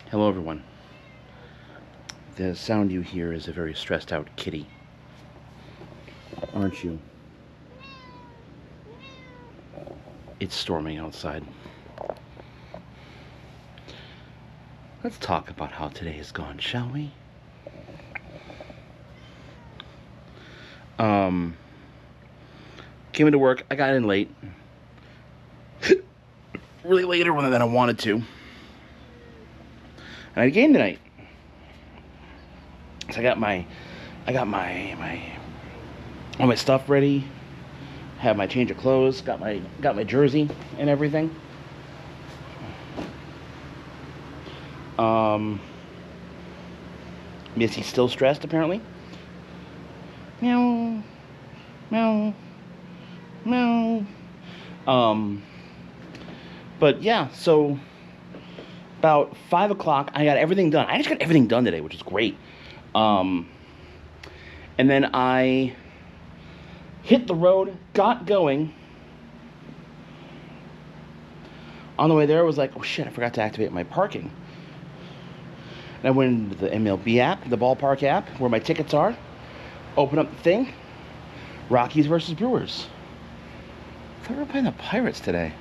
Hello, everyone. The sound you hear is a very stressed out kitty. Aren't you? It's storming outside. Let's talk about how today has gone, shall we? Came into work. I got in late. Really later than I wanted to. And I had a game tonight. So I got my all my stuff ready. Have my change of clothes. Got my jersey and everything. Missy's still stressed apparently. Meow, meow, meow. But yeah, so about 5 o'clock, I got everything done. I actually got everything done today, which is great. And then I hit the road, got going. On the way there, I was like, oh shit, I forgot to activate my parking. And I went into the MLB app, the ballpark app, where my tickets are. Open up the thing. Rockies versus Brewers. I thought we were playing the Pirates today.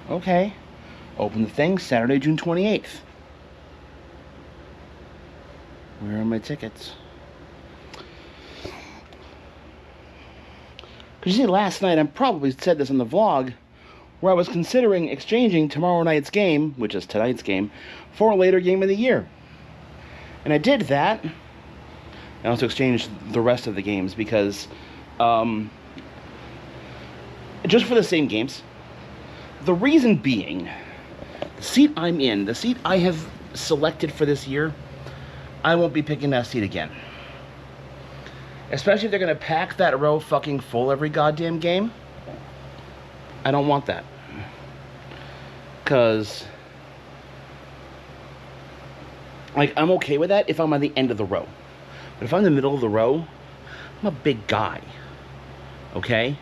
Okay. Open the thing, Saturday, June 28th. Where are my tickets? Because you see, last night, I probably said this in the vlog, where I was considering exchanging tomorrow night's game, which is tonight's game, for a later game of the year. And I did that. I also exchanged the rest of the games because, just for the same games. The reason being, the seat I'm in, the seat I have selected for this year, I won't be picking that seat again. Especially if they're going to pack that row fucking full every goddamn game. I don't want that. Because, like, I'm okay with that if I'm on the end of the row. But if I'm in the middle of the row, I'm a big guy. Okay?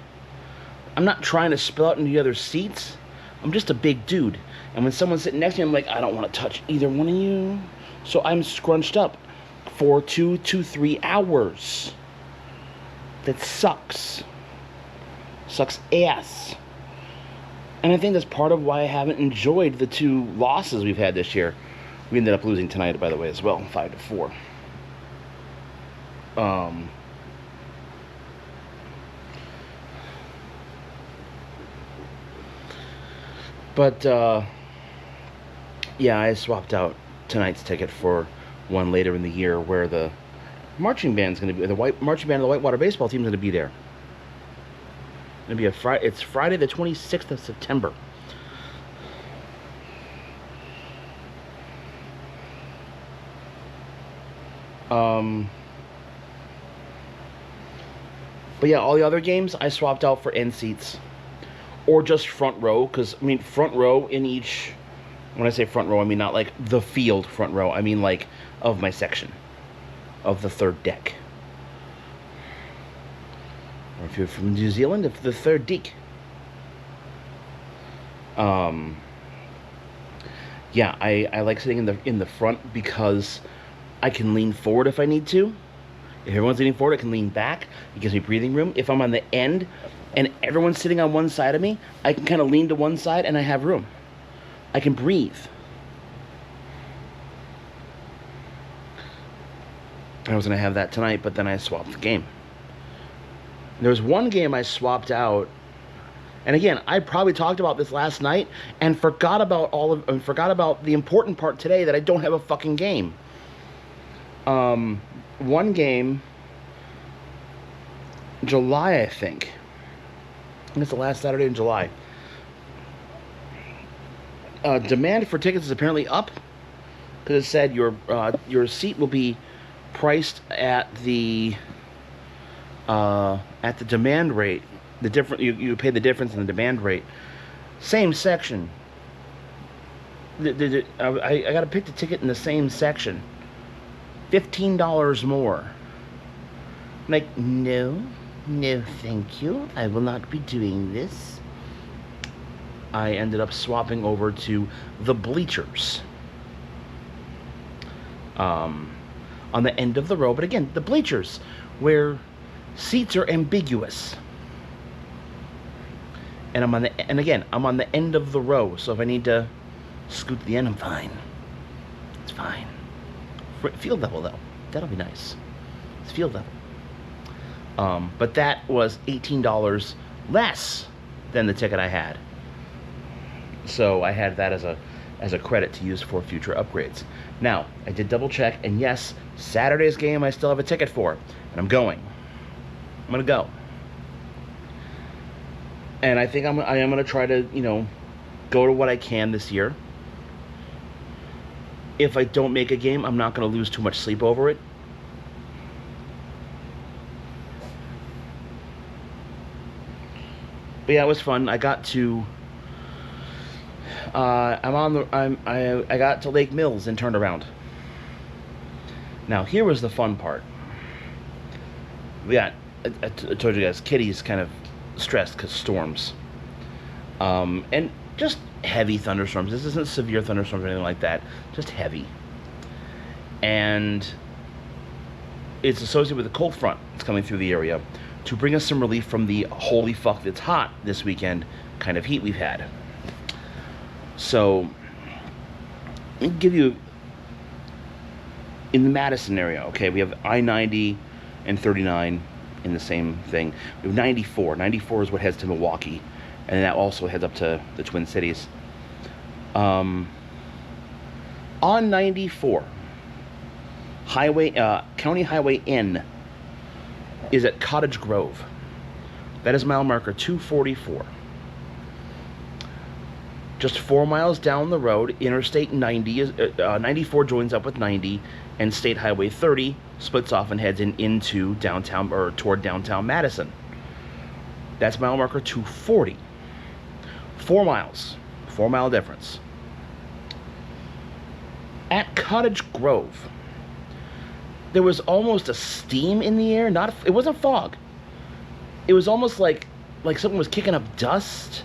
I'm not trying to spill out into the other seats. I'm just a big dude. And when someone's sitting next to me, I'm like, I don't want to touch either one of you. So I'm scrunched up for 2 to 3 hours. That sucks. Sucks ass. And I think that's part of why I haven't enjoyed the 2 losses we've had this year. We ended up losing tonight, by the way, as well, 5-4. But, yeah, I swapped out tonight's ticket for one later in the year where the marching band's going to be, the marching band of the Whitewater baseball team is going to be there. It's going to be it's Friday the 26th of September. But yeah, all the other games I swapped out for end seats. Or just front row, because, I mean, front row in each... When I say front row, I mean not like the field front row. I mean like of my section. Of the third deck. Or if you're from New Zealand, the third deck. Yeah, I like sitting in the front because I can lean forward if I need to. If everyone's leaning forward, I can lean back. It gives me breathing room. If I'm on the end and everyone's sitting on one side of me, I can kind of lean to one side and I have room. I can breathe. I was going to have that tonight, but then I swapped the game. There was one game I swapped out, and again, I probably talked about this last night and forgot about the important part today, that I don't have a fucking game. One game, July, I think. It's the last Saturday in July. Demand for tickets is apparently up, because it said your seat will be priced at the demand rate. You pay the difference in the demand rate. Same section. I got to pick the ticket in the same section. $15 more. I'm like, no, thank you. I will not be doing this. I ended up swapping over to the bleachers. On the end of the row, but again, the bleachers, where seats are ambiguous. And I'm on the end of the row, so if I need to scoot to the end, I'm fine. It's fine. Field level, though. That'll be nice. It's field level. But that was $18 less than the ticket I had. So I had that as a credit to use for future upgrades. Now, I did double check, and yes, Saturday's game I still have a ticket for, and I'm going. I'm gonna go. And I think I am gonna try to, go to what I can this year. If I don't make a game, I'm not gonna lose too much sleep over it. But yeah, it was fun. I got to I got to Lake Mills and turned around. Now here was the fun part. I told you guys, Kitty's kind of stressed because storms, and just heavy thunderstorms. This isn't severe thunderstorms or anything like that, just heavy. And it's associated with a cold front that's coming through the area to bring us some relief from the holy fuck it's hot this weekend kind of heat we've had. So, let me give you, in the Madison area, okay, we have I-90 and 39 in the same thing. We have 94. 94 is what heads to Milwaukee, and that also heads up to the Twin Cities. On 94, County Highway N is at Cottage Grove. That is mile marker 244. Just 4 miles down the road, Interstate 94 joins up with 90, and State Highway 30 splits off and heads into downtown, or toward downtown Madison. That's mile marker 240. 4 miles. 4 mile difference. At Cottage Grove, there was almost a steam in the air. It wasn't fog. It was almost like someone was kicking up dust,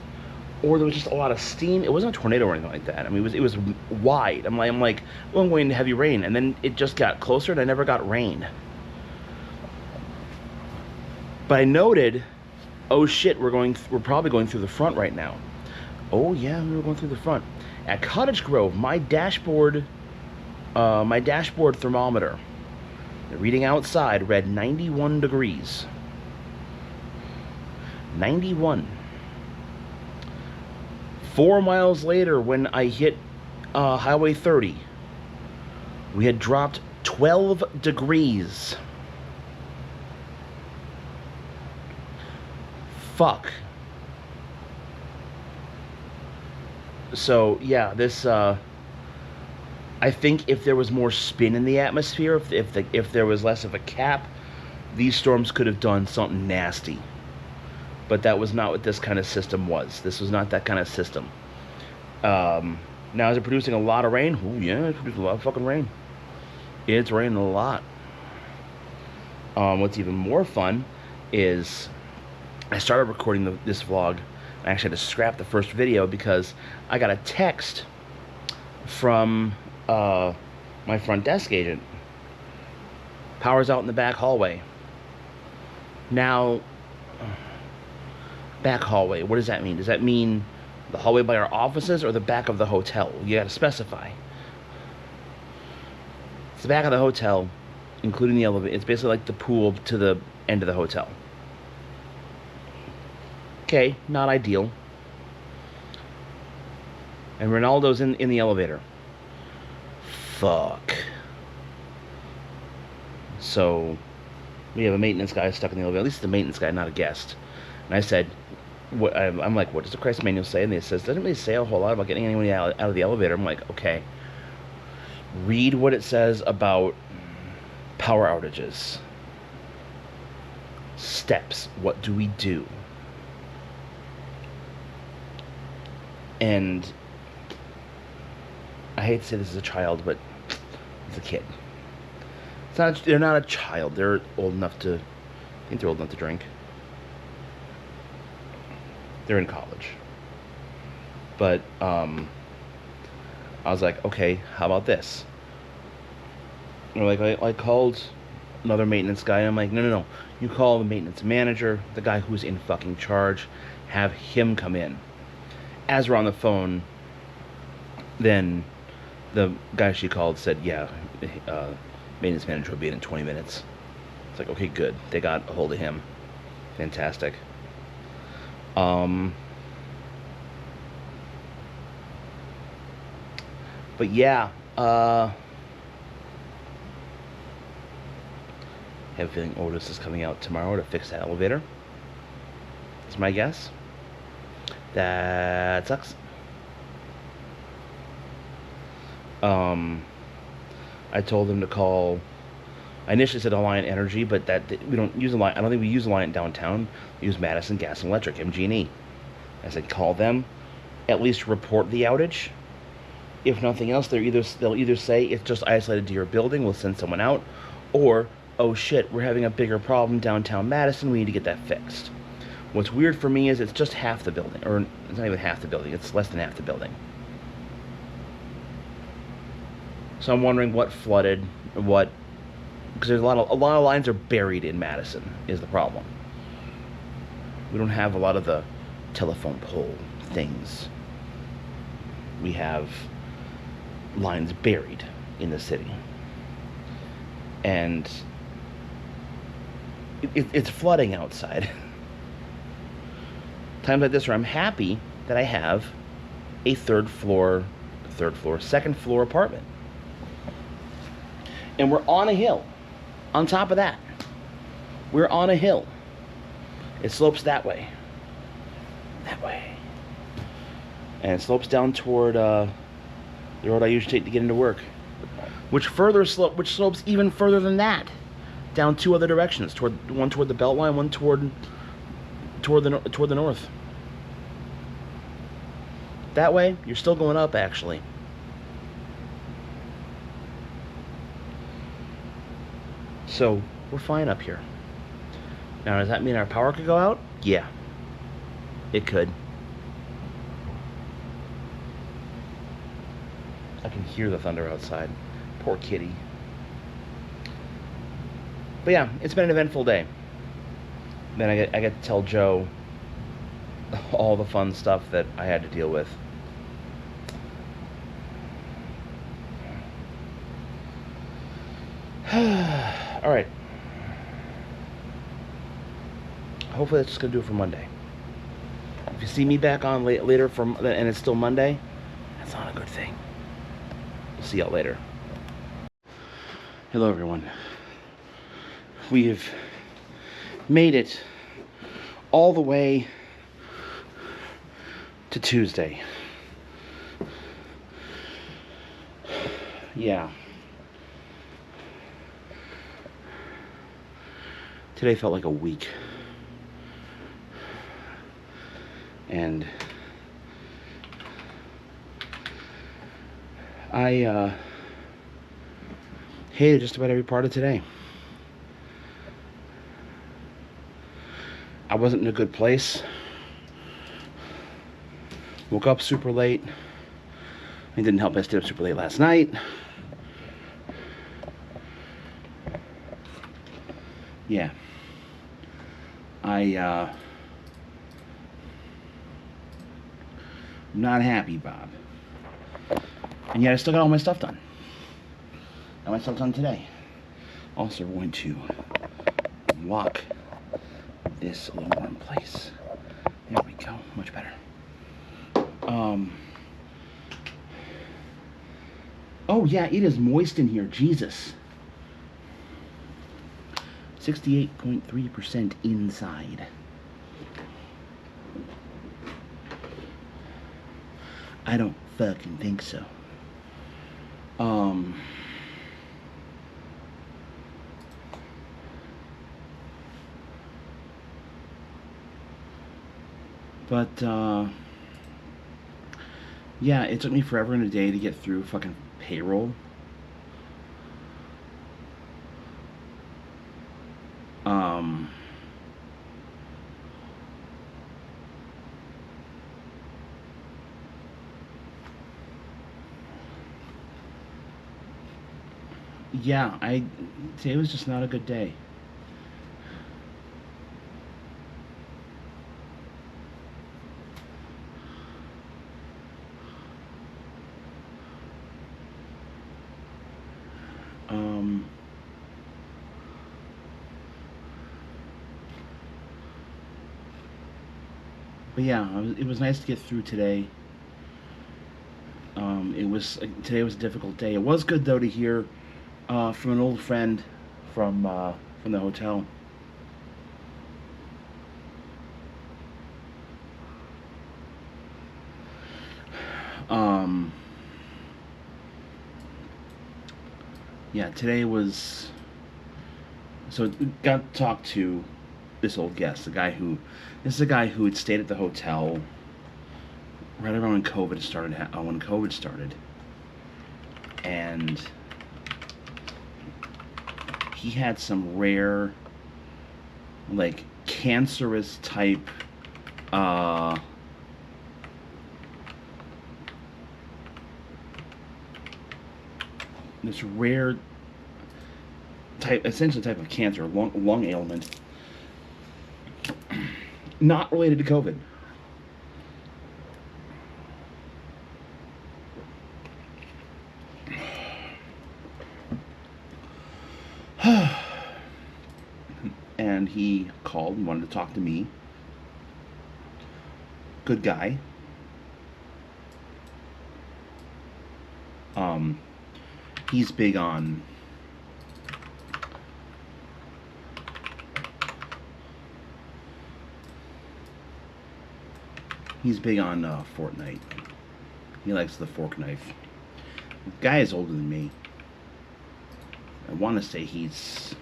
or there was just a lot of steam. It wasn't a tornado or anything like that. I mean, it was wide. I'm like, well, I'm going to heavy rain, and then it just got closer, and I never got rain. But I noted, oh shit, we're probably going through the front right now. Oh yeah, we were going through the front. At Cottage Grove, my dashboard thermometer, the reading outside read 91 degrees. 91. 4 miles later, when I hit Highway 30, we had dropped 12 degrees. Fuck. So, yeah, this, I think if there was more spin in the atmosphere, if there was less of a cap, these storms could have done something nasty. But that was not what this kind of system was. This was not that kind of system. Now, is it producing a lot of rain? Oh, yeah, it's producing a lot of fucking rain. It's raining a lot. What's even more fun is I started recording this vlog. I actually had to scrap the first video because I got a text from my front desk agent. Power's out in the back hallway. Now, back hallway, what does that mean? Does that mean the hallway by our offices or the back of the hotel? You gotta specify. It's the back of the hotel, including the elevator. It's basically like the pool to the end of the hotel. Okay, not ideal. And Ronaldo's in the elevator. Fuck. So, we have a maintenance guy stuck in the elevator. At least the maintenance guy, not a guest. And I said, I'm like, what does the Christ manual say? And it says, doesn't really say a whole lot about getting anyone out of the elevator. I'm like, okay. Read what it says about power outages. Steps. What do we do? And I hate to say this is a child, but it's a kid. They're not a child. They're old enough to, I think they're old enough to drink. They're in college. But I was like, okay, how about this? You know, like I called another maintenance guy. And I'm like, no, no, no. You call the maintenance manager, the guy who's in fucking charge. Have him come in. As we're on the phone, then the guy she called said, yeah, maintenance manager will be in 20 minutes. It's like, okay, good. They got a hold of him. Fantastic. But yeah, have a feeling Otis is coming out tomorrow to fix that elevator. That's my guess. That sucks. I told him to call. I initially said Alliant Energy, but that we don't use Alliant. I don't think we use Alliant downtown. We use Madison Gas and Electric, MG&E. I said call them, at least report the outage. If nothing else, they'll either say it's just isolated to your building, we'll send someone out, or oh shit, we're having a bigger problem downtown Madison, we need to get that fixed. What's weird for me is it's just half the building, or it's not even half the building, it's less than half the building. So I'm wondering what flooded, what, because there's a lot of lines are buried in Madison is the problem. We don't have a lot of the telephone pole things. We have lines buried in the city, and it's flooding outside. Times like this where I'm happy that I have a second floor apartment, and we're on a hill. On top of that, we're on a hill. It slopes that way, and it slopes down toward the road I usually take to get into work, which slopes even further than that, down two other directions, one toward the Beltline, one toward the north. That way, you're still going up, actually. So we're fine up here. Now, does that mean our power could go out? Yeah, it could. I can hear the thunder outside. Poor kitty. But yeah, it's been an eventful day. Then I get to tell Joe all the fun stuff that I had to deal with. All right. Hopefully that's just gonna do it for Monday. If you see me back on later and it's still Monday, that's not a good thing. We'll see y'all later. Hello, everyone. We have made it all the way to Tuesday. Yeah. Today felt like a week. And I hated just about every part of today. I wasn't in a good place. Woke up super late. It didn't help I stayed up super late last night. Yeah. I'm not happy, Bob. And yet I still got all my stuff done. Got my stuff done today. Also going to walk this a little more in place. There we go. Much better. Oh yeah, it is moist in here. Jesus. 68.3% inside. I don't fucking think so. But yeah, it took me forever and a day to get through fucking payroll. Yeah, I today was just not a good day. Um, but yeah, it was nice to get through today. It was today was a difficult day. It was good though to hear from an old friend from the hotel. Um, yeah, today was so got to talk to this old guest, this is a guy who had stayed at the hotel right around when COVID started. When COVID started, and he had some rare, like cancerous type, uh, this rare type, essentially type of cancer, lung ailment, not related to COVID. And he called and wanted to talk to me. Good guy. Um, he's big on Fortnite. He likes the fork knife. The guy is older than me. I want to say he's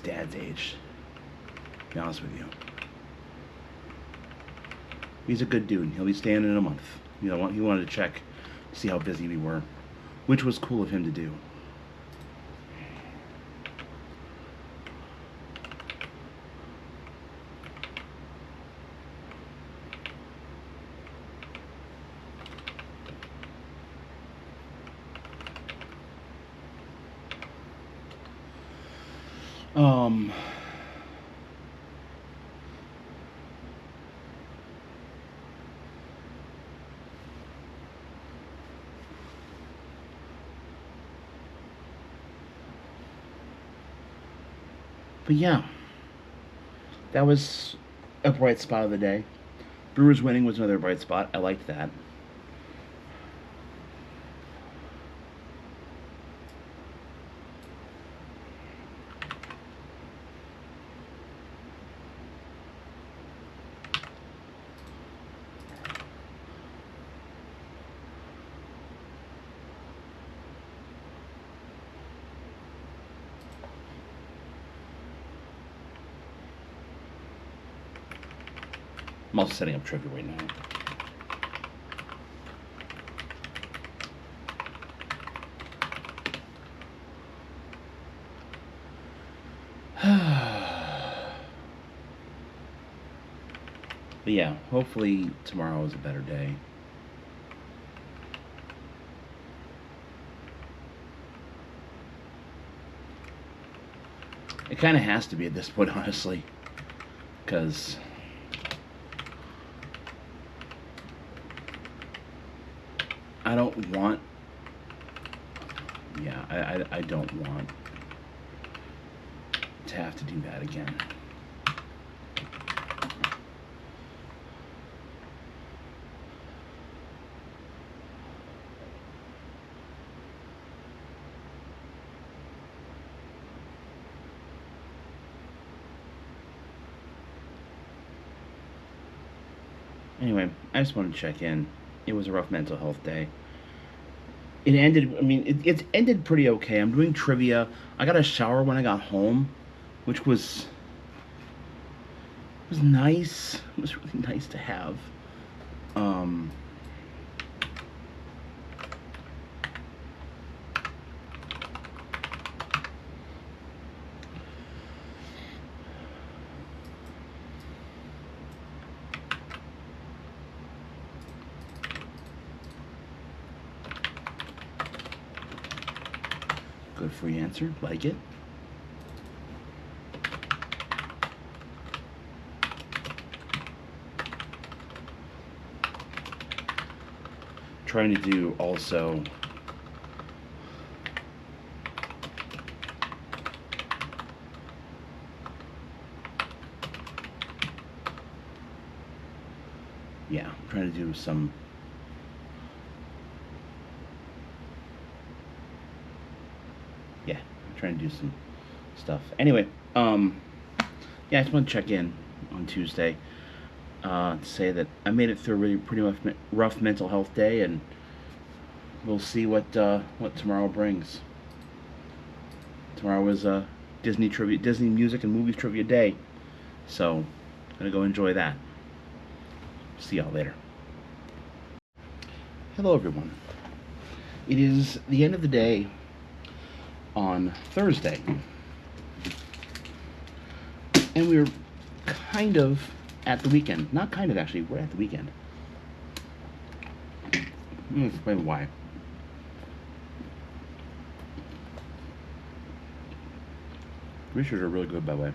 dad's age. To be honest with you, he's a good dude. He'll be staying in a month. He wanted to check, see how busy we were, which was cool of him to do. Um, but yeah, that was a bright spot of the day. Brewers winning was another bright spot. I liked that. I'm also setting up trivia right now. But yeah, hopefully tomorrow is a better day. It kind of has to be at this point, honestly, because I don't want. Yeah, I don't want to have to do that again. Anyway, I just wanted to check in. It was a rough mental health day. It ended. I mean, it's ended pretty okay. I'm doing trivia. I got a shower when I got home, which was nice. It was really nice to have. Um, Good free answer. Like it. Trying to do also yeah, I'm trying to do some yeah, I'm trying to do some stuff. Anyway, yeah, I just want to check in on Tuesday. To say that I made it through a really pretty rough mental health day, and we'll see what tomorrow brings. Tomorrow is Disney music and movies trivia day, so gonna go enjoy that. See y'all later. Hello, everyone. It is the end of the day on Thursday, and we're kind of at the weekend. Not kind of, actually. We're at the weekend. Let me explain why. Richards are really good, by the way.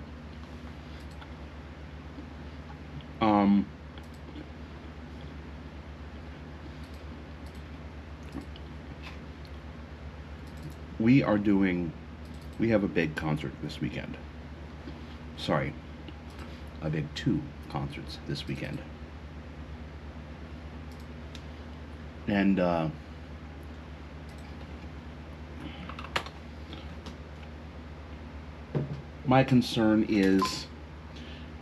We have a big concert this weekend. Sorry. A big 2 concerts this weekend. And my concern is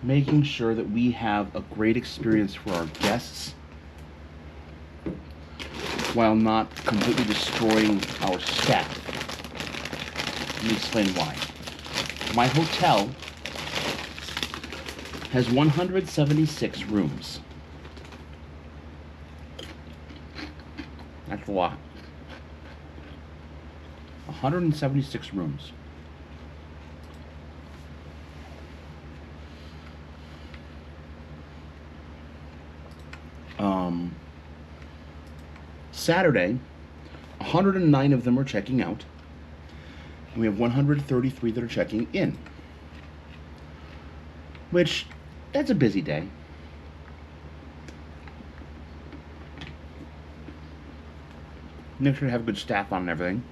making sure that we have a great experience for our guests while not completely destroying our staff. Let me explain why. My hotel has 176 rooms. That's a lot. 176 rooms. Saturday, 109 of them are checking out. And we have 133 that are checking in. Which, that's a busy day. Make sure to have good staff on and everything.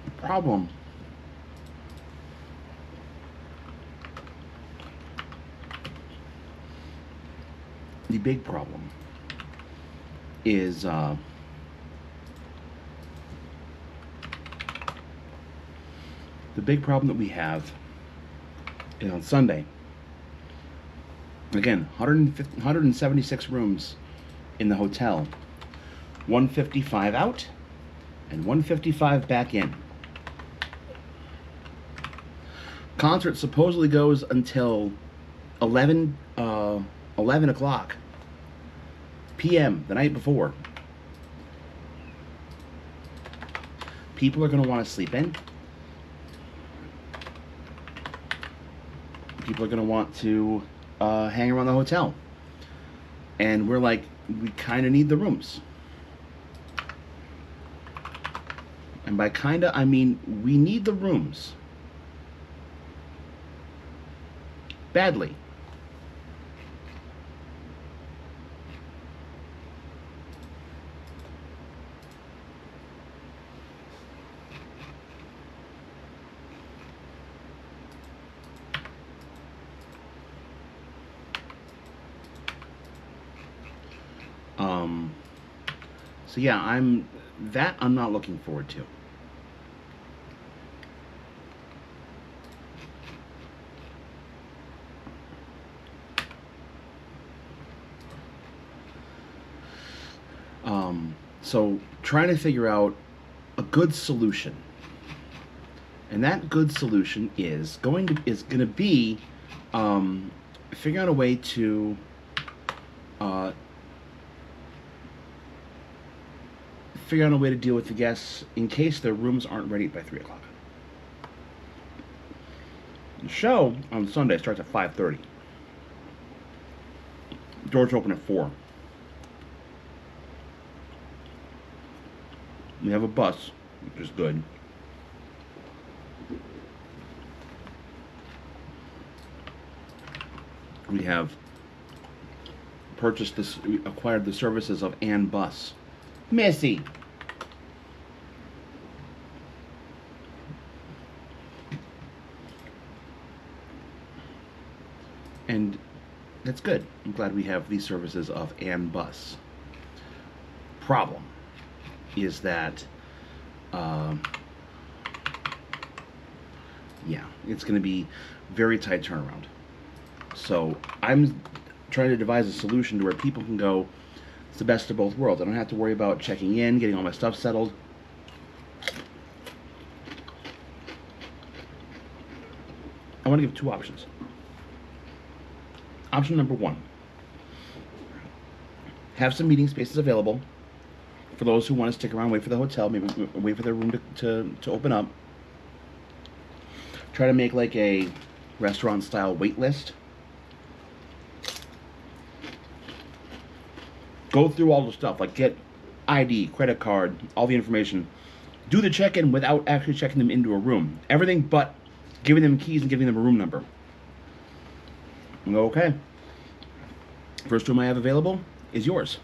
The problem the big problem is the big problem that we have is on Sunday. Again, 176 rooms in the hotel, 155 out and 155 back in. Concert supposedly goes until 11 o'clock p.m. the night before. People are going to want to sleep in. People are going to want to hang around the hotel. And we're like, we kind of need the rooms. And by kind of, I mean we need the rooms. Badly. So yeah, I'm not looking forward to. So trying to figure out a good solution, and that good solution is going to be figuring out a way to deal with the guests in case their rooms aren't ready by 3 o'clock. The show on Sunday starts at 5:30. Doors open at 4. We have a bus, which is good. We have acquired the services of Ann Bus. Missy! And that's good. I'm glad we have these services of Ann Bus. Problem is that, yeah, it's going to be very tight turnaround. So I'm trying to devise a solution to where people can go, it's the best of both worlds. I don't have to worry about checking in, getting all my stuff settled. I want to give 2 options. Option number 1, have some meeting spaces available for those who want to stick around, wait for the hotel, maybe wait for their room to open up. Try to make like a restaurant style wait list. Go through all the stuff, like get ID, credit card, all the information. Do the check-in without actually checking them into a room. Everything but giving them keys and giving them a room number. And go, okay, first room I have available is yours.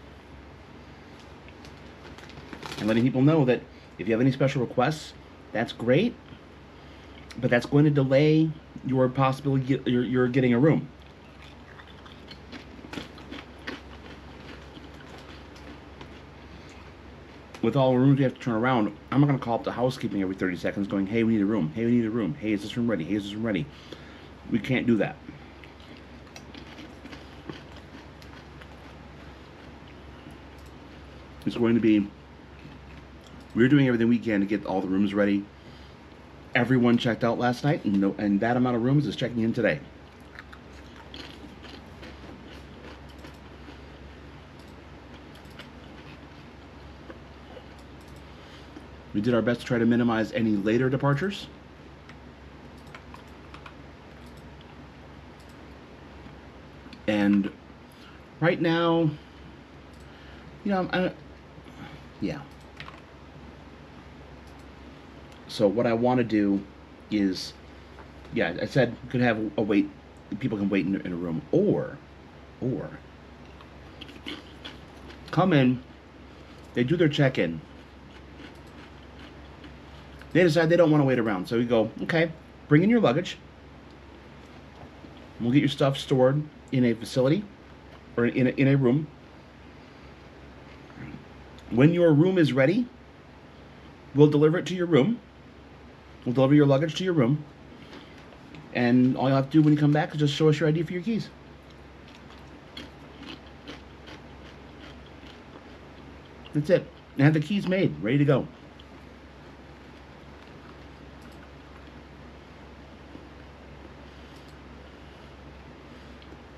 And letting people know that if you have any special requests, that's great, but that's going to delay your possibility you're getting a room. With all the rooms we have to turn around, I'm not going to call up the housekeeping every 30 seconds going, hey, we need a room. Hey, we need a room. Hey, is this room ready? Hey, is this room ready? We can't do that. It's going to be, we're doing everything we can to get all the rooms ready. Everyone checked out last night, and that amount of rooms is checking in today. We did our best to try to minimize any later departures. And right now, you know, yeah. So what I want to do is, yeah, I said you could have a wait, people can wait in a room, or come in, they do their check-in, they decide they don't want to wait around, so we go, okay, bring in your luggage, we'll get your stuff stored in a facility, or in a room. When your room is ready, we'll deliver it to your room. We'll deliver your luggage to your room. And all you'll have to do when you come back is just show us your ID for your keys. That's it. And have the keys made, ready to go.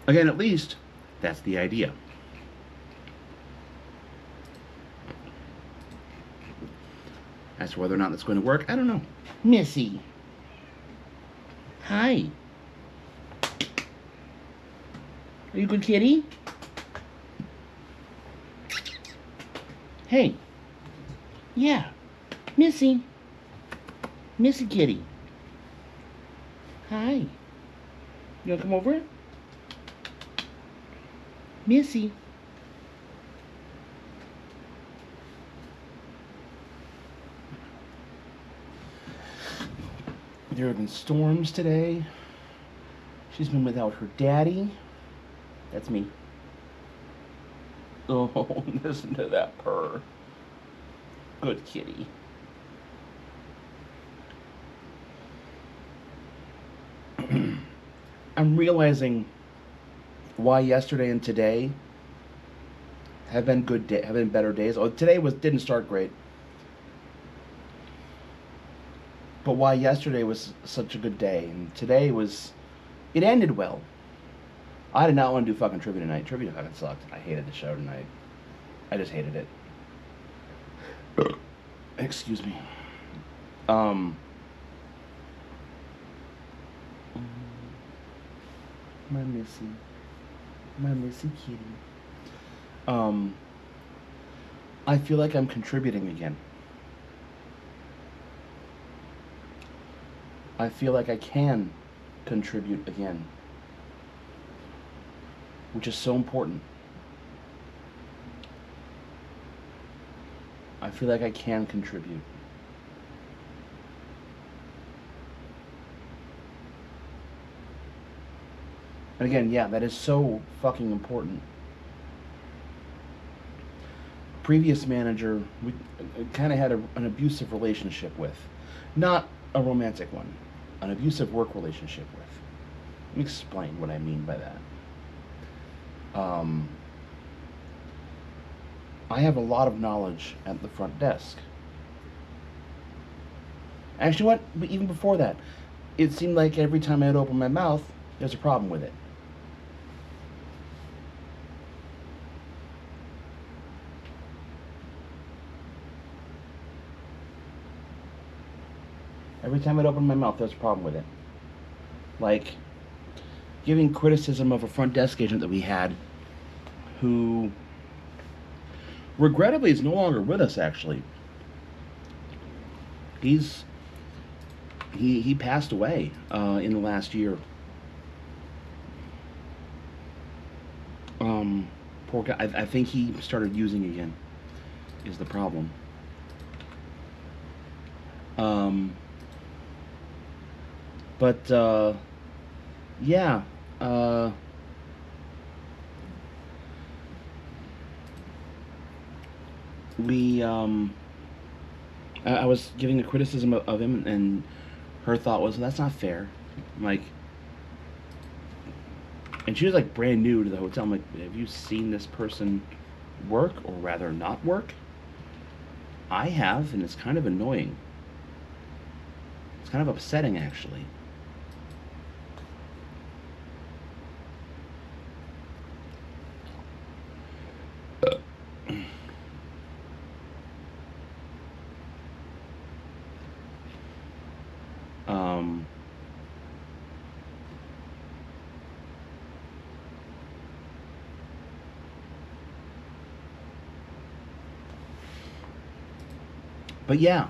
Again, at least, that's the idea. As to whether or not that's going to work, I don't know. Missy. Hi. Are you a good kitty? Hey. Yeah. Missy. Missy kitty. Hi. You want to come over? Missy. There have been storms today. She's been without her daddy. That's me. Oh, listen to that purr. Good kitty. I'm realizing why yesterday and today have been have been better days. Oh, today didn't start great. But why yesterday was such a good day, and today it ended well. I did not want to do fucking trivia tonight. Trivia fucking sucked. I hated the show tonight. I just hated it. Excuse me. My Missy. My missy kitty. Um, I feel like I'm contributing again. I feel like I can contribute again, which is so important. I feel like I can contribute. And again, yeah, that is so fucking important. Previous manager, we kind of had an abusive relationship with. Not a romantic one, an abusive work relationship with. Let me explain what I mean by that. Um, I have a lot of knowledge at the front desk. Actually, what? But even before that, it seemed like every time I'd open my mouth, there's a problem with it. Every time I'd open my mouth, there's a problem with it. Like, giving criticism of a front desk agent that we had who regrettably is no longer with us, actually. He's he passed away in the last year. Poor guy. I think he started using again. Is the problem. Um, but yeah. Uh, we I was giving a criticism of him, and her thought was, well, that's not fair. Like, and she was like brand new to the hotel. I'm like, have you seen this person work, or rather not work? I have, and it's kind of annoying. It's kind of upsetting, actually. Um, but yeah,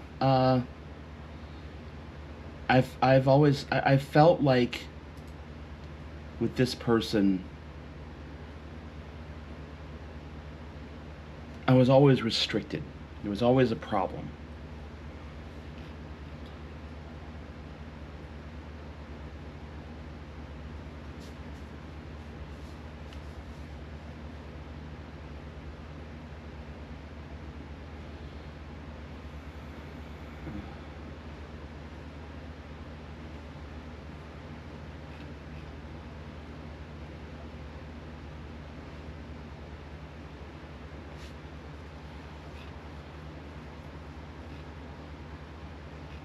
I've always I felt like with this person, I was always restricted. There was always a problem.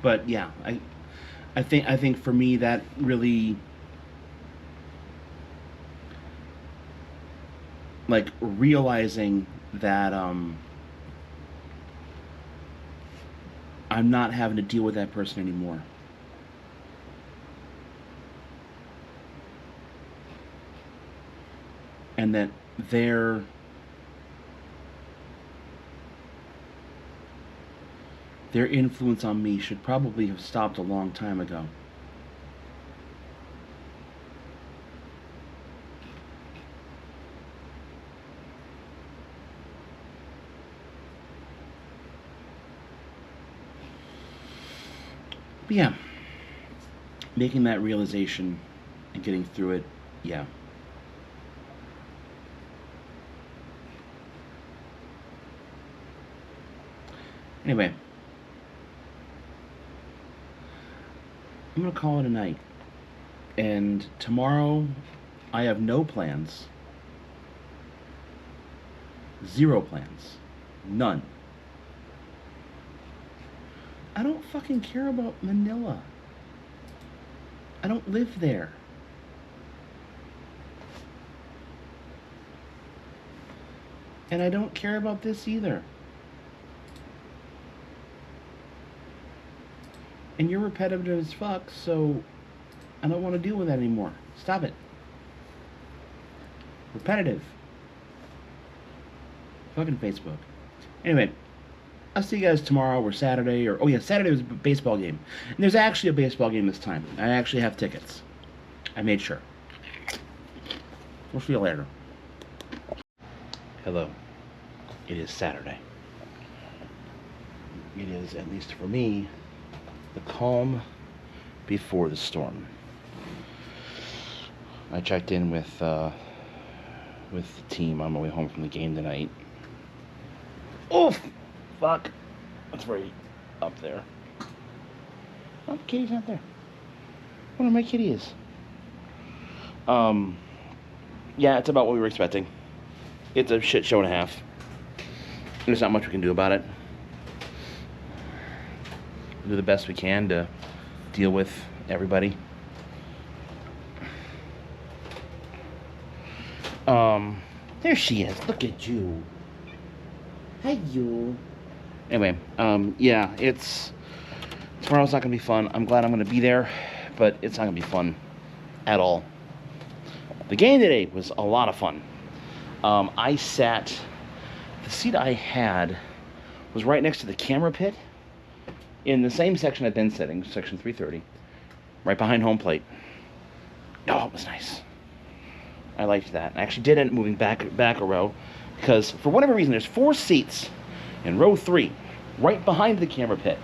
But yeah, I think for me that really, like, realizing that I'm not having to deal with that person anymore. And that their their influence on me should probably have stopped a long time ago. But yeah, making that realization and getting through it, yeah. Anyway, I'm gonna call it a night. And tomorrow, I have no plans. Zero plans. None. I don't fucking care about Manila. I don't live there. And I don't care about this either. And you're repetitive as fuck, so I don't want to deal with that anymore. Stop it. Repetitive. Fucking Facebook. Anyway, I'll see you guys tomorrow or Saturday or... Oh yeah, Saturday was a baseball game. And there's actually a baseball game this time. I actually have tickets. I made sure. We'll see you later. Hello. It is Saturday. It is, at least for me, the calm before the storm. I checked in with the team on my way home from the game tonight. Oh, fuck. That's right up there. Oh, the kitty's not there. Wonder where my kitty is. Yeah, it's about what we were expecting. It's a shit show and a half. There's not much we can do about it. We'll do the best we can to deal with everybody. There she is. Look at you. Hi, you. Anyway, yeah, tomorrow's not gonna be fun. I'm glad I'm gonna be there, but it's not gonna be fun at all. The game today was a lot of fun. The seat I had was right next to the camera pit in the same section I've been sitting, section 330, right behind home plate. Oh, it was nice. I liked that. I actually did end up moving back a row because for whatever reason, there's 4 seats in row 3, right behind the camera pit,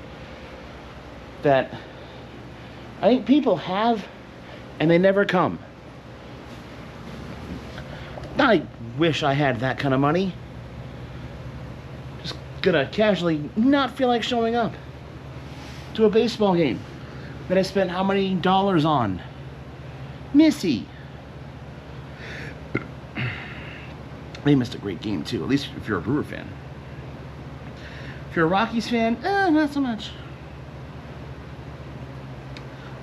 that I think people have and they never come. I wish I had that kind of money. Just gonna casually not feel like showing up to a baseball game that I spent how many dollars on? Missy. They missed a great game too, at least if you're a Brewer fan. If you're a Rockies fan, not so much.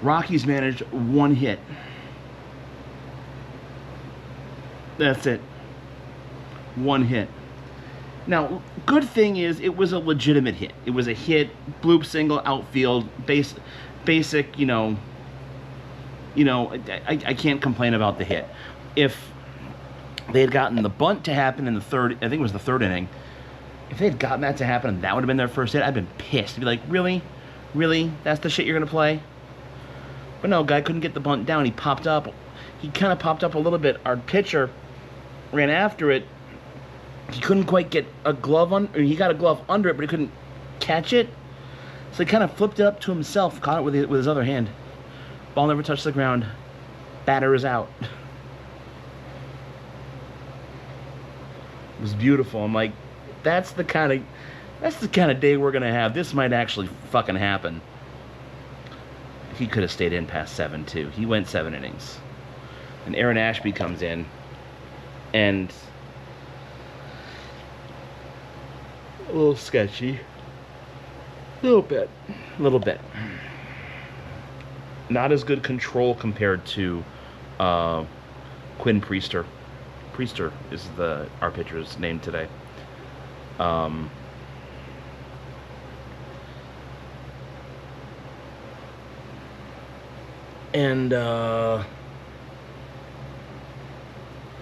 Rockies managed 1 hit. That's it. 1 hit. Now, good thing is it was a legitimate hit. It was a hit, bloop single, outfield, basic, I can't complain about the hit. If they had gotten the bunt to happen in the third, I think it was the 3rd inning, if they had gotten that to happen and that would have been their first hit, I'd been pissed. I'd be like, really? Really? That's the shit you're going to play? But no, guy couldn't get the bunt down. He popped up. He kind of popped up a little bit. Our pitcher ran after it. He couldn't quite get a glove on, or he got a glove under it, but he couldn't catch it. So he kind of flipped it up to himself, caught it with his other hand. Ball never touched the ground. Batter is out. It was beautiful. I'm like, that's the kind of day we're gonna have. This might actually fucking happen. He could have stayed in past 7 too. He went 7 innings. And Aaron Ashby comes in, and a little sketchy. A little bit. Not as good control compared to Quinn Priester. Priester is our pitcher's name today.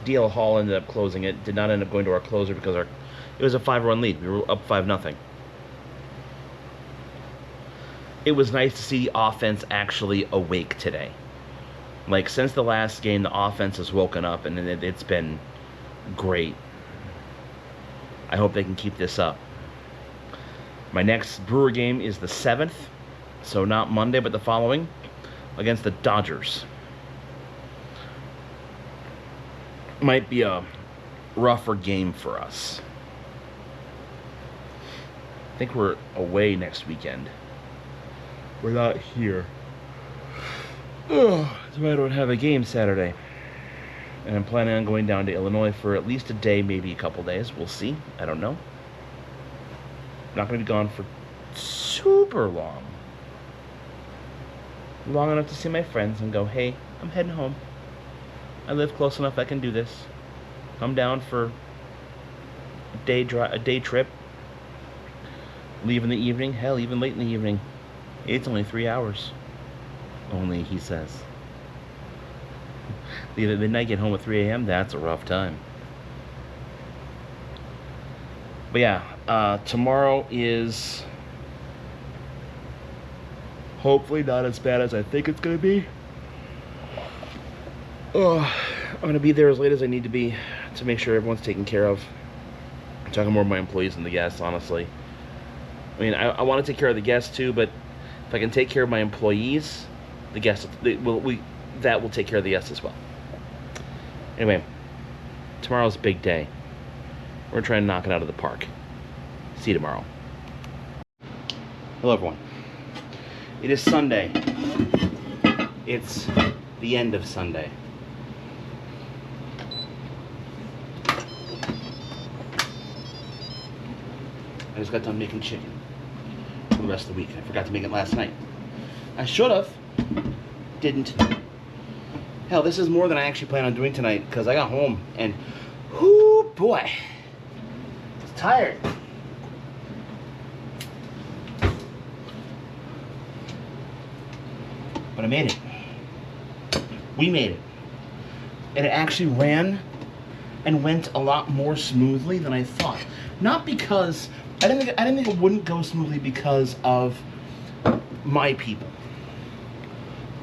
DL Hall ended up closing it. Did not end up going to our closer because it was a 5-run lead. We were up 5-0. It was nice to see the offense actually awake today. Like, since the last game, the offense has woken up, and it's been great. I hope they can keep this up. My next Brewer game is the 7th, so not Monday, but the following, against the Dodgers. Might be a rougher game for us. I think we're away next weekend. We're not here. Oh, so I don't have a game Saturday. And I'm planning on going down to Illinois for at least a day, maybe a couple days. We'll see. I don't know. I'm not going to be gone for super long. Long enough to see my friends and go, hey, I'm heading home. I live close enough I can do this. Come down for a day trip. Leave in the evening. Hell, even late in the evening. It's only 3 hours. Only, he says. Leave at midnight, get home at 3 a.m. That's a rough time. But yeah, tomorrow is hopefully not as bad as I think it's gonna be. Oh, I'm gonna be there as late as I need to be to make sure everyone's taken care of. I'm talking more of my employees than the guests, honestly. I mean, I want to take care of the guests too, but if I can take care of my employees, the guests that will take care of the guests as well. Anyway, tomorrow's a big day. We're gonna try and knock it out of the park. See you tomorrow. Hello, everyone. It is Sunday. It's the end of Sunday. I just got done making chicken for the rest of the week. I forgot to make it last night. I should have. Didn't. Hell, this is more than I actually plan on doing tonight because I got home and, whoo boy, I was tired. But I made it. We made it. And it actually ran and went a lot more smoothly than I thought. Not because I didn't think it wouldn't go smoothly because of my people.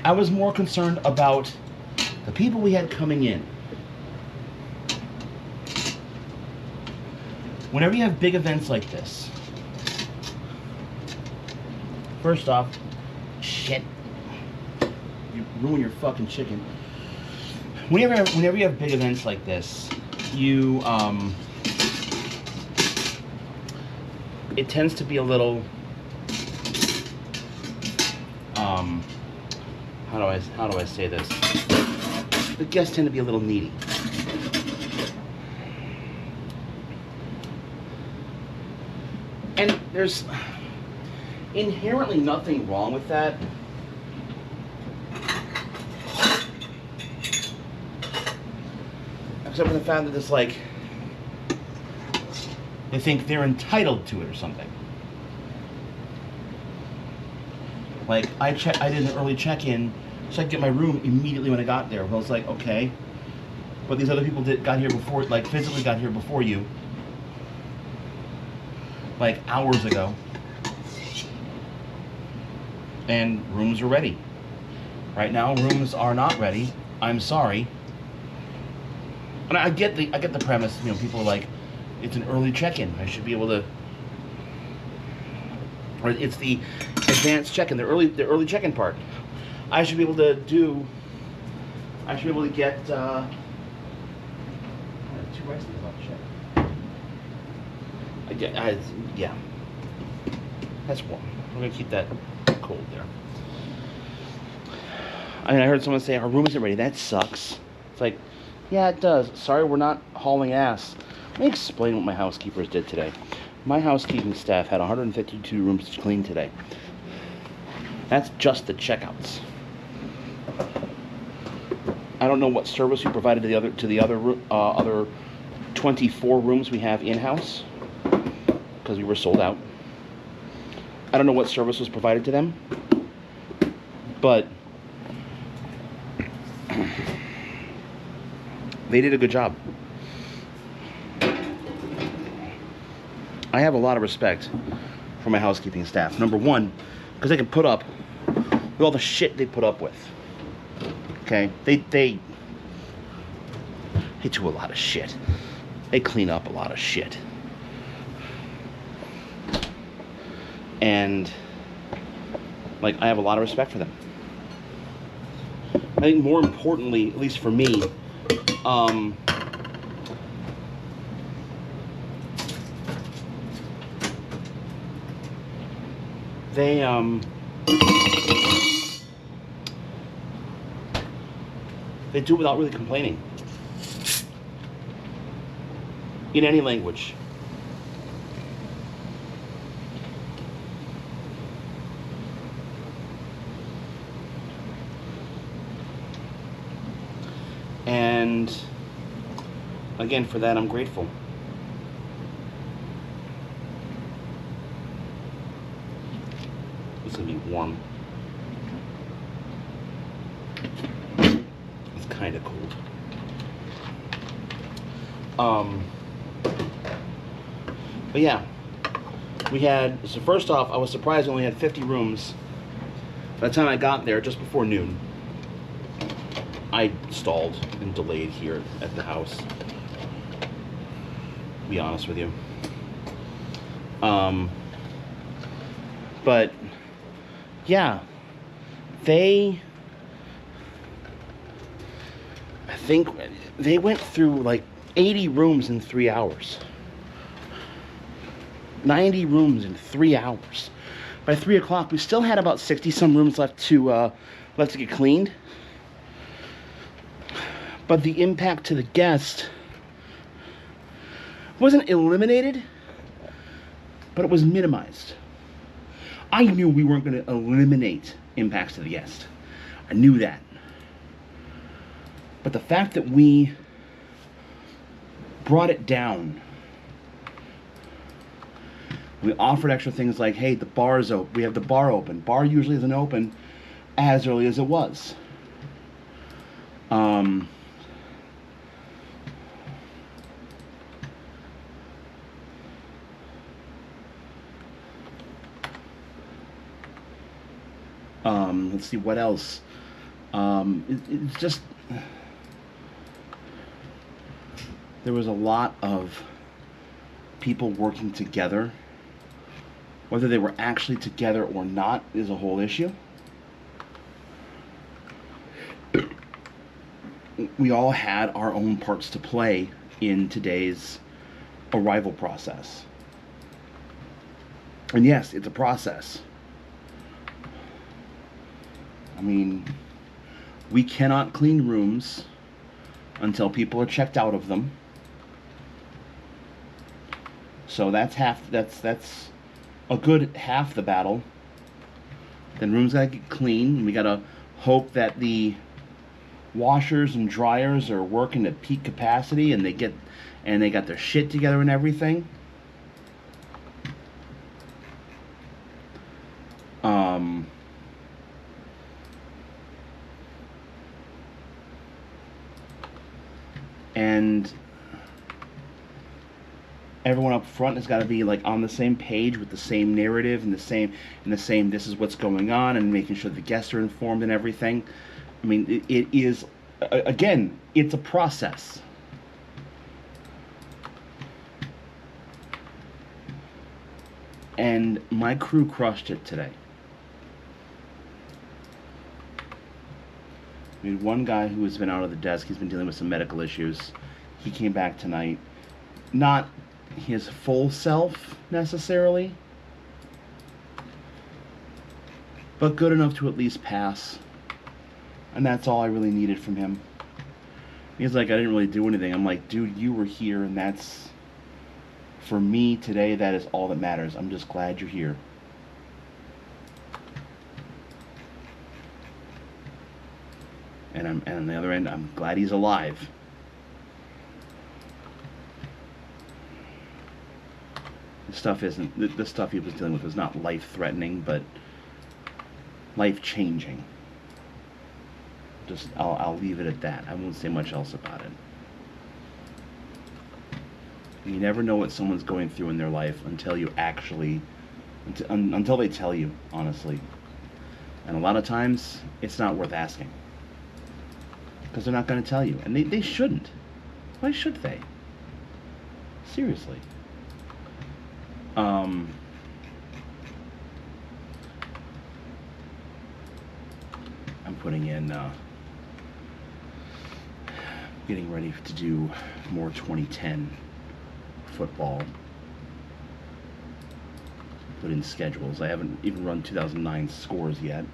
I was more concerned about the people we had coming in. Whenever you have big events like this, first off, shit, you ruin your fucking chicken. Whenever you have big events like this, you it tends to be a little how do I say this? The guests tend to be a little needy. And there's inherently nothing wrong with that. Except for the fact that it's like they think they're entitled to it or something. Like I did an early check-in, so I could get my room immediately when I got there. I was like, okay, but these other people got here before, like physically got here before you, like hours ago, and rooms are ready. Right now, rooms are not ready. I'm sorry. And I get the premise. You know, people are like, it's an early check-in. I should be able to, or it's the advanced check-in, the early check-in part. I should be able to do. I should be able to get. 2 rice check. Yeah. That's warm. I'm gonna keep that cold there. I mean, I heard someone say our room isn't ready. That sucks. It's like, yeah, it does. Sorry, we're not hauling ass. Let me explain what my housekeepers did today. My housekeeping staff had 152 rooms to clean today. That's just the checkouts. I don't know what service we provided to the other 24 rooms we have in-house because we were sold out. I don't know what service was provided to them, but they did a good job. I have a lot of respect for my housekeeping staff. Number one, because they can put up with all the shit they put up with. Okay? They do a lot of shit. They clean up a lot of shit. And, like, I have a lot of respect for them. I think more importantly, at least for me, they do it without really complaining in any language. And again, for that, I'm grateful. It's gonna be warm. It's kind of cool. But yeah, we had, so first off, I was surprised we only had 50 rooms. By the time I got there, just before noon, I stalled and delayed here at the house, to be honest with you. But yeah, I think they went through like 80 rooms in 3 hours. 90 rooms in 3 hours. By 3 o'clock, we still had about 60 some rooms left to get cleaned. But the impact to the guest wasn't eliminated, but it was minimized. I knew we weren't going to eliminate impacts to the guest. I knew that. But the fact that we brought it down, we offered extra things like, hey, the bar's open. We have the bar open. Bar usually isn't open as early as it was. Let's see what else. It's just, there was a lot of people working together. Whether they were actually together or not is a whole issue. We all had our own parts to play in today's arrival process. And yes, it's a process. I mean, we cannot clean rooms until people are checked out of them. So that's a good half the battle. Then rooms gotta get clean. We gotta hope that the washers and dryers are working at peak capacity and they got their shit together and everything. And everyone up front has got to be like on the same page with the same narrative and the same this is what's going on, and making sure the guests are informed and everything. I mean, it is, again, it's a process. And my crew crushed it today. I mean, one guy who has been out of the desk, he's been dealing with some medical issues. He came back tonight. Not his full self, necessarily, but good enough to at least pass. And that's all I really needed from him. He's like, I didn't really do anything. I'm like, dude, you were here, and that's, for me today, that is all that matters. I'm just glad you're here. And on the other end, I'm glad he's alive. The stuff he was dealing with was not life-threatening, but life-changing. Just, I'll leave it at that. I won't say much else about it. You never know what someone's going through in their life until you actually, until they tell you, honestly. And a lot of times, it's not worth asking. Because they're not going to tell you. And they shouldn't. Why should they? Seriously. I'm putting in, getting ready to do more 2010 football. Put in schedules. I haven't even run 2009 scores yet.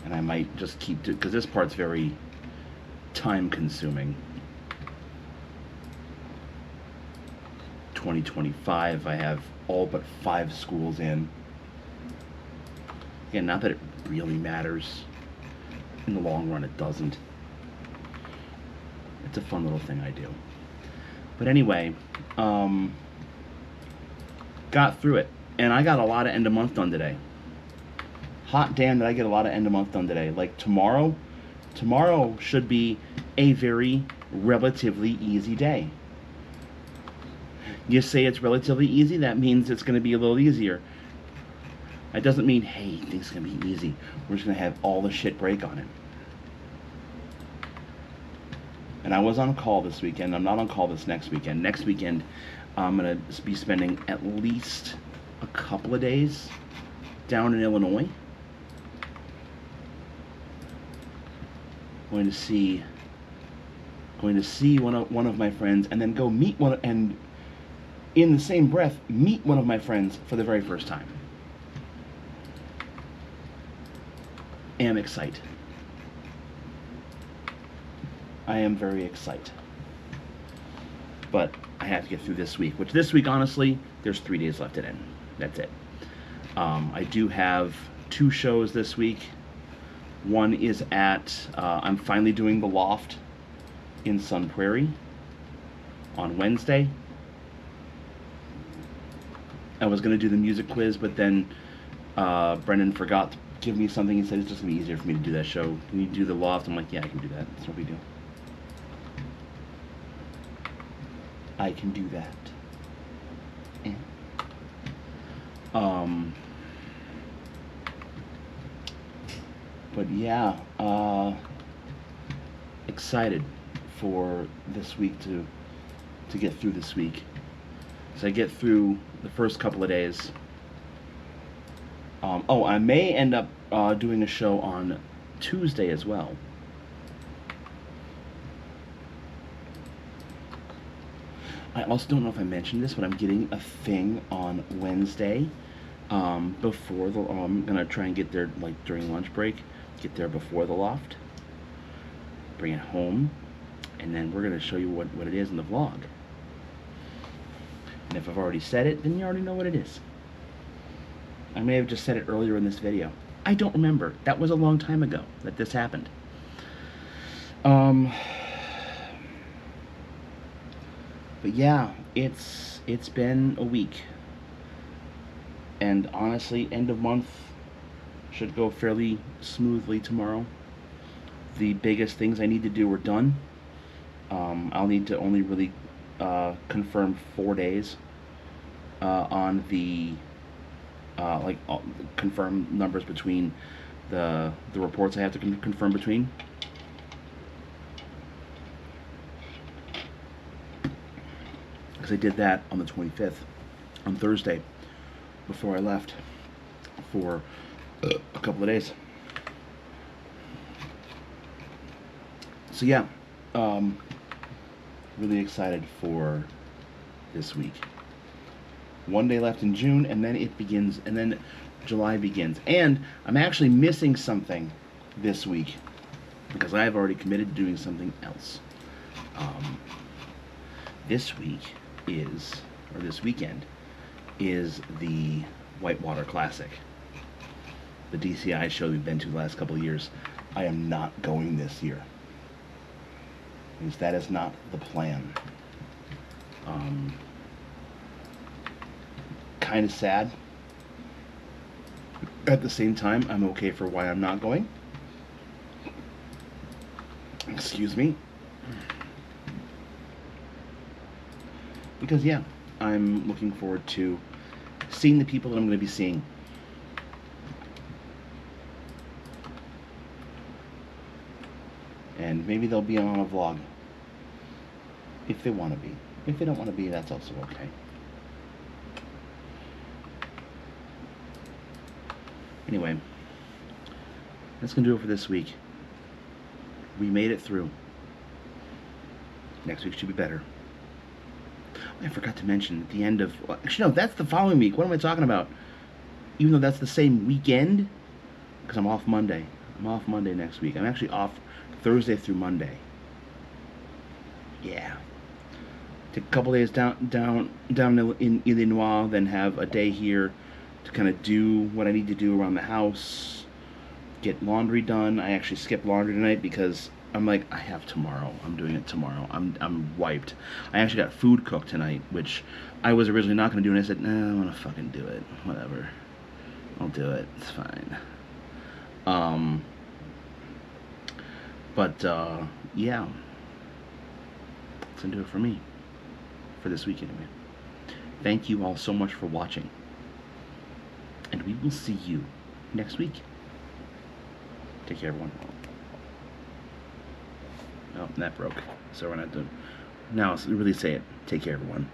And I might just keep doing, because this part's very time consuming. 2025, I have all but 5 schools in. Again, not that it really matters. In the long run, it doesn't. It's a fun little thing I do. But anyway, got through it. And I got a lot of end of month done today. Hot damn, did I get a lot of end of month done today. Like tomorrow, tomorrow should be a very relatively easy day. You say it's relatively easy, that means it's going to be a little easier. That doesn't mean, hey, things are going to be easy. We're just going to have all the shit break on it. And I was on call this weekend. I'm not on call this next weekend. Next weekend, I'm going to be spending at least a couple of days down in Illinois. Going to see one of my friends, and then go meet one, and in the same breath meet one of my friends for the very first time. Am excited. I am very excited. But I have to get through this week, which this week, honestly, there's 3 days left in it. That's it. I do have 2 shows this week. One is at, I'm finally doing the Loft in Sun Prairie on Wednesday. I was going to do the music quiz, but then Brendan forgot to give me something. He said it's just going to be easier for me to do that show. Can you do the Loft? I'm like, yeah, I can do that. It's no big deal. I can do that. Yeah. But yeah, excited for this week to get through this week. So I get through the first couple of days. Oh, I may end up doing a show on Tuesday as well. I also don't know if I mentioned this, but I'm getting a thing on Wednesday. Before the, I'm gonna try and get there like during lunch break. Get there before the Loft. Bring it home, and then we're gonna show you what it is in the vlog. And if I've already said it, then you already know what it is. I may have just said it earlier in this video. I don't remember. That was a long time ago that this happened. But yeah, it's been a week. And honestly, end of month should go fairly smoothly tomorrow. The biggest things I need to do are done. I'll need to only really confirm 4 days on the confirm numbers between the reports I have to confirm between. Because I did that on the 25th, on Thursday, before I left for a couple of days. So yeah, really excited for this week. 1 day left in June, and then it begins, and then July begins. And I'm actually missing something this week because I've already committed to doing something else. This week is, or this weekend, is the Whitewater Classic. The DCI show we've been to the last couple of years. I am not going this year, because that is not the plan. Kind of sad. At the same time, I'm okay for why I'm not going. Excuse me. Because yeah, I'm looking forward to seeing the people that I'm going to be seeing. And maybe they'll be on a vlog. If they want to be. If they don't want to be, that's also okay. Anyway, that's going to do it for this week. We made it through. Next week should be better. I forgot to mention at the end of... Actually, no, that's the following week. What am I talking about? Even though that's the same weekend, because I'm off Monday. I'm off Monday next week. I'm actually off Thursday through Monday. Yeah. Take a couple days down in Illinois, then have a day here to kind of do what I need to do around the house, get laundry done. I actually skipped laundry tonight because I'm like, I have tomorrow. I'm doing it tomorrow. I'm wiped. I actually got food cooked tonight, which I was originally not going to do, and I said, nah, I'm going to fucking do it. Whatever. I'll do it. It's fine. But, yeah. That's going to do it for me. For this week, anyway. Thank you all so much for watching. And we will see you next week. Take care, everyone. Oh, that broke. So we're not doing. Now, really say it. Take care, everyone.